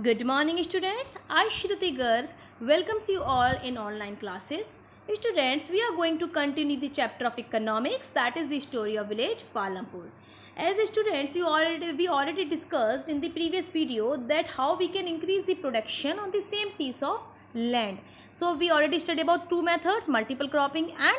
Good morning students, I Shruti Garg welcomes you all in online classes. Students, we are going to continue the chapter of economics, that is the story of village Palampur. As students, we already discussed in the previous video that how we can increase the production on the same piece of land. So we already studied about two methods, multiple cropping and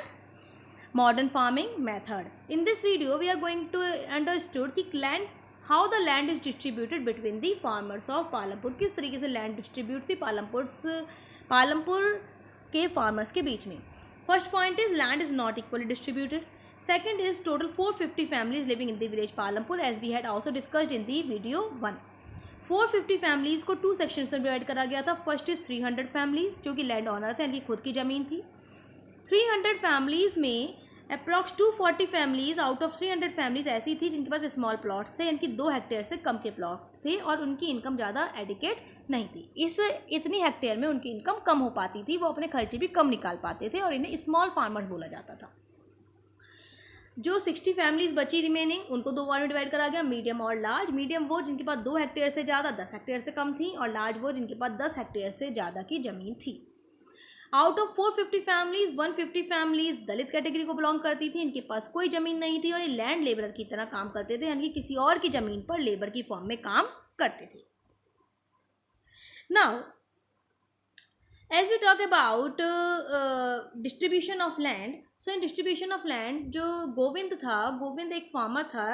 modern farming method. In this video we are going to understood कि land how the land is distributed between the farmers of Palampur. किस तरीके से land distribute थी पालमपुर के farmers के बीच में. First point is land is not equally distributed. Second is total 450 families living in the village Palampur as we had also discussed in the video 1. 450 families को two sections में divide करा गया था. First is 300 families जो कि land owner थे, इनकी खुद की ज़मीन थी. 300 फैमिलीज़ में approx 240 families out of 300 families ऐसी थी जिनके पास स्मॉल प्लॉट्स थे, इनकी 2 हेक्टेयर से कम के प्लॉट थे और उनकी इनकम ज़्यादा एडिकेट नहीं थी. इस इतनी हेक्टेयर में उनकी इनकम कम हो पाती थी, वो अपने खर्चे भी कम निकाल पाते थे और इन्हें स्मॉल फार्मर्स बोला जाता था. जो 60 फैमिलीज़ बची रिमेनिंग उनको दो बार में डिवाइड करा गया, मीडियम और लार्ज. मीडियम वो जिनके पास 2 हेक्टेयर से ज़्यादा 10 हेक्टेयर से कम थी और लार्ज वो जिनके पास 10 हेक्टेयर से ज़्यादा की ज़मीन थी. Out of 450 families 150 families Dalit category को बिलोंग करती थी. इनके पास कोई ज़मीन नहीं थी और ये लैंड लेबरर की तरह काम करते थे, यानी कि किसी और की ज़मीन पर लेबर की फॉर्म में काम करते थे. Now as we talk about distribution of land. So in distribution of land जो गोविंद एक फार्मर था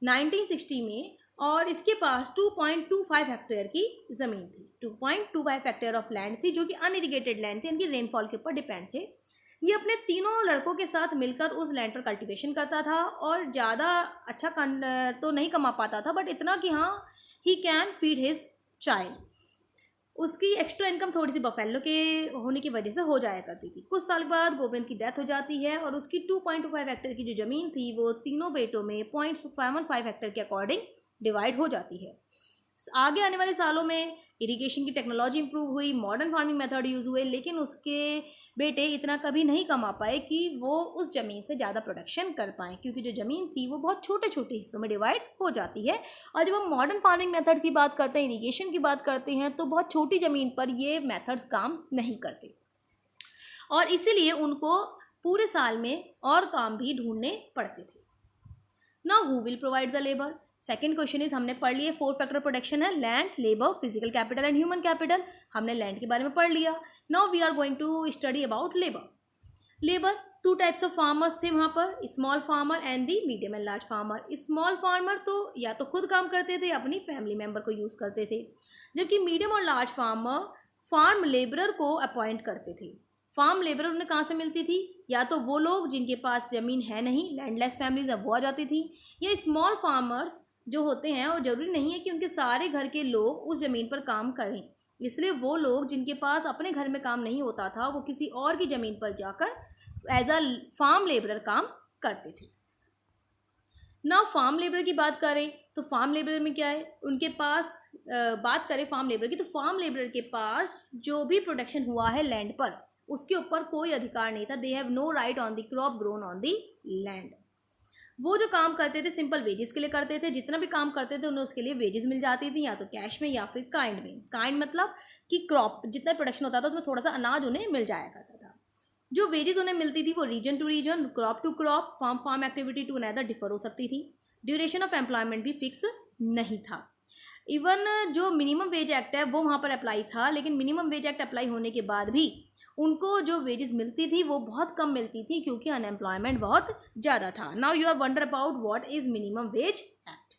1960 में और इसके पास 2.25 हेक्टेयर की ज़मीन थी. 2.25 हेक्टेयर ऑफ लैंड थी जो कि अनइरिगेटेड लैंड थी, इनकी रेनफॉल के ऊपर डिपेंड थे. ये अपने तीनों लड़कों के साथ मिलकर उस लैंड पर कल्टीवेशन करता था और ज़्यादा अच्छा तो नहीं कमा पाता था, बट इतना कि हाँ he can feed his child. उसकी एक्स्ट्रा इनकम थोड़ी सी बफेलो के होने की वजह से हो जाया करती थी. कुछ साल बाद गोविंद की डेथ हो जाती है और उसकी 2.25 हेक्टेयर की जो ज़मीन थी वो तीनों बेटों में 0.75 हेक्टेयर के अकॉर्डिंग डिवाइड हो जाती है. आगे आने वाले सालों में इरिगेशन की टेक्नोलॉजी इंप्रूव हुई, मॉडर्न फार्मिंग मेथड यूज़ हुए, लेकिन उसके बेटे इतना कभी नहीं कमा पाए कि वो उस ज़मीन से ज़्यादा प्रोडक्शन कर पाएँ, क्योंकि जो ज़मीन थी वो बहुत छोटे छोटे हिस्सों में डिवाइड हो जाती है. और जब हम मॉडर्न फार्मिंग मेथड की बात करते हैं, इरिगेशन की बात करते हैं, तो बहुत छोटी ज़मीन पर ये मेथड्स काम नहीं करते और इसीलिए उनको पूरे साल में और काम भी ढूंढने पड़ते थे. Now who will provide the labour. Second question is हमने पढ़ लिए 4 फैक्टर प्रोडक्शन है, land, labour, physical capital and human capital. हमने लैंड के बारे में पढ़ लिया. Now we are going to study about labour. Labour 2 types of farmers थे वहाँ पर, small farmer and the medium and large farmer. Small farmer तो या तो खुद काम करते थे, अपनी फैमिली मेम्बर को यूज़ करते थे, जबकि मीडियम और लार्ज फार्मर फार्म लेबरर को अपॉइंट करते थे. फार्म लेबर उन्हें कहाँ से मिलती थी? या तो वो लोग जिनके पास ज़मीन है नहीं, लैंडलेस फैमिलीज अब वो आ जाती थी, या स्मॉल फार्मर्स जो होते हैं, और ज़रूरी नहीं है कि उनके सारे घर के लोग उस ज़मीन पर काम करें, इसलिए वो लोग जिनके पास अपने घर में काम नहीं होता था वो किसी और की ज़मीन पर जाकर एज अ फार्म लेबरर काम करते थे. ना फार्म लेबर की बात करें तो फार्म लेबर में क्या है, उनके पास बात करें फार्म लेबर की, तो फार्म लेबर के पास जो भी प्रोडक्शन हुआ है लैंड पर उसके ऊपर कोई अधिकार नहीं था. They have no right on the crop grown on the land. वो जो काम करते थे सिंपल वेजेस के लिए करते थे. जितना भी काम करते थे उन्हें उसके लिए वेजेस मिल जाती थी, या तो कैश में या फिर काइंड में. काइंड मतलब कि क्रॉप जितना प्रोडक्शन होता था उसमें थोड़ा सा अनाज उन्हें मिल जाया करता था. जो वेजेस उन्हें मिलती थी वो region to region, crop to crop, farm activity to another differ हो सकती थी. ड्यूरेशन ऑफ एम्प्लॉयमेंट भी फिक्स नहीं था. इवन जो मिनिमम वेज एक्ट है वो वहाँ पर अप्लाई था, लेकिन मिनिमम वेज एक्ट अप्लाई होने के बाद भी उनको जो वेजेस मिलती थी वो बहुत कम मिलती थी क्योंकि अनएम्प्लॉयमेंट बहुत ज़्यादा था. Now you are wonder about what is minimum wage act.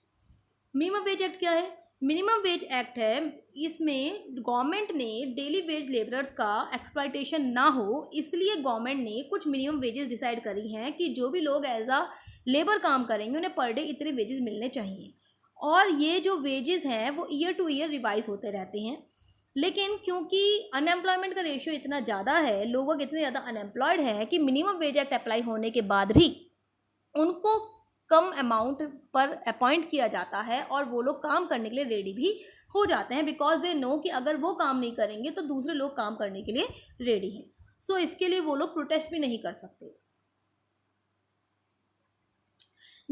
Minimum wage act क्या है? मिनिमम वेज एक्ट है, इसमें गवर्नमेंट ने डेली वेज लेबरर्स का एक्सप्लॉयटेशन ना हो इसलिए गवर्नमेंट ने कुछ मिनिमम वेजेस डिसाइड करी हैं कि जो भी लोग एज अ लेबर काम करेंगे उन्हें पर डे इतने वेजेस मिलने चाहिए. और ये जो वेजेस हैं वो ईयर टू ईयर रिवाइज होते रहते हैं. लेकिन क्योंकि अनएम्प्लॉयमेंट का रेशियो इतना ज़्यादा है, लोग इतने ज़्यादा अनएम्प्लॉयड हैं कि मिनिमम वेज एक्ट अप्लाई होने के बाद भी उनको कम अमाउंट पर अपॉइंट किया जाता है और वो लोग काम करने के लिए रेडी भी हो जाते हैं, बिकॉज दे नो कि अगर वो काम नहीं करेंगे तो दूसरे लोग काम करने के लिए रेडी हैं. सो इसके लिए वो लोग प्रोटेस्ट भी नहीं कर सकते.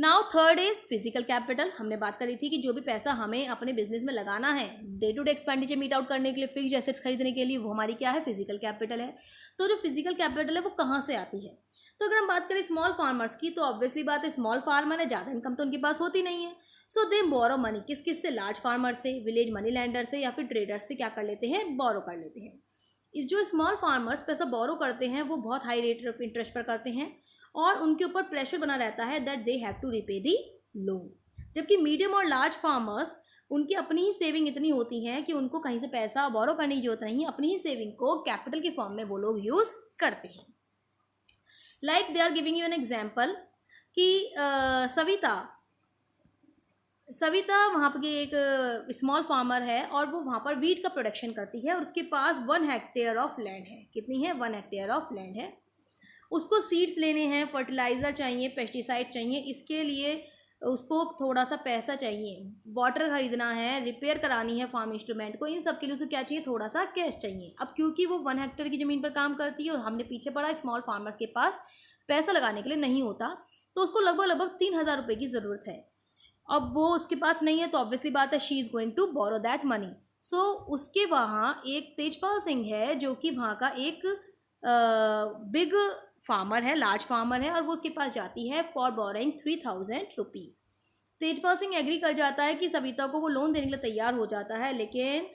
Now third is physical capital. हमने बात करी थी कि जो भी पैसा हमें अपने बिजनेस में लगाना है day to day expenditure meet out करने के लिए, फिक्स्ड एसेट्स खरीदने के लिए, वो हमारी क्या है, फिजिकल कैपिटल है। तो जो फिजिकल कैपिटल है वो कहाँ से आती है? तो अगर हम बात करें स्मॉल फार्मर्स की, तो ऑब्वियसली बात है स्मॉल फार्मर है, ज़्यादा इनकम तो उनके पास होती नहीं है। सो दे बोरो मनी, किस किस से, लार्ज फार्मर से, विलेज मनी लैंडर से, या फिर ट्रेडर से क्या कर लेते हैं, बोरो कर लेते हैं। इस जो स्मॉल फार्मर्स पैसा बोरो करते हैं वो बहुत हाई रेट ऑफ इंटरेस्ट पर करते हैं और उनके ऊपर प्रेशर बना रहता है that they have to repay the loan. जबकि मीडियम और लार्ज फार्मर्स, उनकी अपनी ही सेविंग इतनी होती है कि उनको कहीं से पैसा बोरो करने की जरूरत नहीं, अपनी ही सेविंग को कैपिटल के फॉर्म में वो लोग यूज करते हैं। Like they are giving you an example कि सविता वहाँ पर एक स्मॉल फार्मर है और वो वहाँ पर वीट का प्रोडक्शन करती है और उसके पास 1 हेक्टेयर ऑफ लैंड है। कितनी है? 1 हेक्टेयर ऑफ लैंड है। उसको सीड्स लेने हैं, फर्टिलाइज़र चाहिए, पेस्टिसाइड चाहिए, इसके लिए उसको थोड़ा सा पैसा चाहिए, वाटर खरीदना है, रिपेयर करानी है फार्म इंस्ट्रूमेंट को, इन सब के लिए उसे क्या चाहिए, थोड़ा सा कैश चाहिए। अब क्योंकि वो 1 हेक्टेयर की ज़मीन पर काम करती है और हमने पीछे पढ़ा स्मॉल फार्मर्स के पास पैसा लगाने के लिए नहीं होता, तो उसको लगभग 3,000 रुपये की ज़रूरत है। अब वो उसके पास नहीं है तो ऑब्वियसली बात है she is going to borrow that money. So उसके वहाँ एक तेजपाल सिंह है जो कि वहाँ का एक बिग फार्मर है, लार्ज फार्मर है, और वो उसके पास जाती है for borrowing 3,000 rupees. Tejpal Singh agree कर जाता है कि सविता को वो लोन देने के लिए तैयार हो जाता है, लेकिन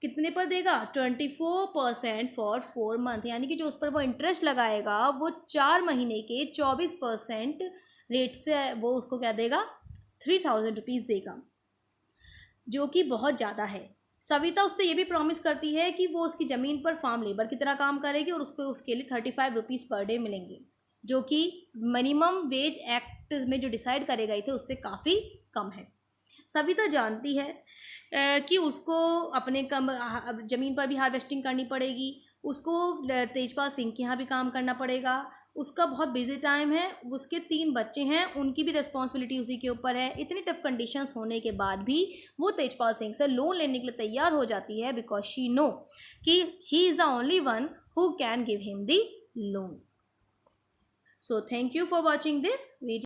कितने पर देगा? 24% फॉर 4 मंथ, यानी कि जो उस पर वो इंटरेस्ट लगाएगा वो 4 महीने के 24% रेट से वो उसको क्या देगा, 3,000 रुपीज़ देगा, जो कि बहुत ज़्यादा है। सविता उससे ये भी प्रॉमिस करती है कि वो उसकी ज़मीन पर फार्म लेबर की तरह काम करेगी और उसको उसके लिए 35 रुपीज़ पर डे मिलेंगे, जो कि मिनिमम वेज एक्ट में जो डिसाइड करे गए थे उससे काफ़ी कम है। सविता जानती है कि उसको अपने ज़मीन पर भी हार्वेस्टिंग करनी पड़ेगी, उसको तेजपाल सिंह के यहाँ भी काम करना पड़ेगा, उसका बहुत बिजी टाइम है, उसके 3 बच्चे हैं, उनकी भी रिस्पॉन्सिबिलिटी उसी के ऊपर है। इतनी टफ कंडीशंस होने के बाद भी वो तेजपाल सिंह से लोन लेने के लिए तैयार हो जाती है बिकॉज शी नो कि he is the only one who can give him the loan. So thank you for watching this video.